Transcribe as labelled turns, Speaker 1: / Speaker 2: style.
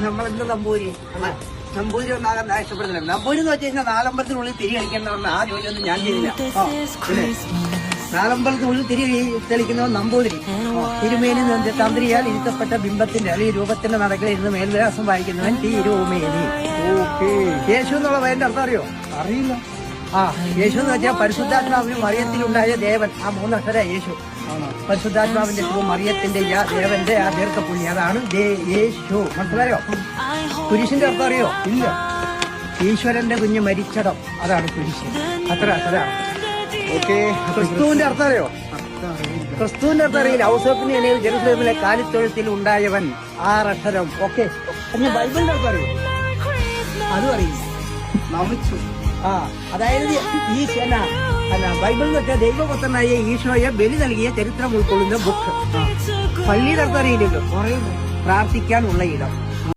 Speaker 1: നമ്മളെന്ത് നമ്പൂരി നമ്പൂരി ഒന്നാകാൻ ഇഷ്ടപ്പെടുന്നില്ല. നമ്പൂരി എന്ന് വെച്ച് കഴിഞ്ഞാൽ നാലമ്പലത്തിനുള്ളിൽ തിരി കളിക്കേണ്ടതെന്ന് ആ ജോലിയൊന്നും ഞാൻ ചെയ്തില്ല. നാലമ്പലത്തിനുള്ളിൽ തിരി തെളിക്കുന്നവൻ നമ്പൂതിരി. തിരുമേനി തന്ത്രിയാൽ ഇരുത്തപ്പെട്ട ബിംബത്തിന്റെ അല്ലെങ്കിൽ രൂപത്തിന്റെ നടക്കിൽ ഇരുന്ന് മേൽവിലാസം വായിക്കുന്നവൻ തിരുമേനി. യേശു എന്നുള്ള പേരിന്റെ അർത്ഥം അറിയോ?
Speaker 2: അറിയില്ല.
Speaker 1: യേശു എന്ന് വെച്ചാൽ പരിശുദ്ധാത്മാവിനും മറിയത്തിലുണ്ടായ ദേവൻ. ആ മൂന്നക്ഷര യേശു. പരിശുദ്ധാത്മാവിന്റെ മറിയത്തിന്റെ ദേവന്റെ ആ ദീർഘപുണ്യ, അതാണ് യേശു. മനസ്സിലായോ? കുരിശിന്റെ അർത്ഥം അറിയോ? ഇല്ല. ഈശ്വരന്റെ കുഞ്ഞ് മരിച്ചടം, അതാണ് കുരിശ്. അത്ര അക്ഷരാണ്. ക്രിസ്തുവിന്റെ അർത്ഥം അറിയോ? ക്രിസ്തുവിന്റെ അർത്ഥം അറിയില്ല. ഔസേപ്പിന്റെ ഇടയിൽ ജെറുസലേമിലെ കാലിത്തൊഴുത്തിൽ ഉണ്ടായവൻ, 6 അക്ഷരം. ഓക്കെ. ബൈബിളിന്റെ അർത്ഥം അറിയോ? അതും അറിയില്ല. അതായത് ഈ ബൈബിൾ എന്ന് വെച്ചാൽ ദൈവപുത്രനായ ഈശോയെ ബലി നൽകിയ ചരിത്രം ഉൾക്കൊള്ളുന്ന ബുക്ക്. പള്ളിയുടെ അർത്ഥം അറിയില്ലല്ലോ. പ്രാർത്ഥിക്കാനുള്ള ഇടം.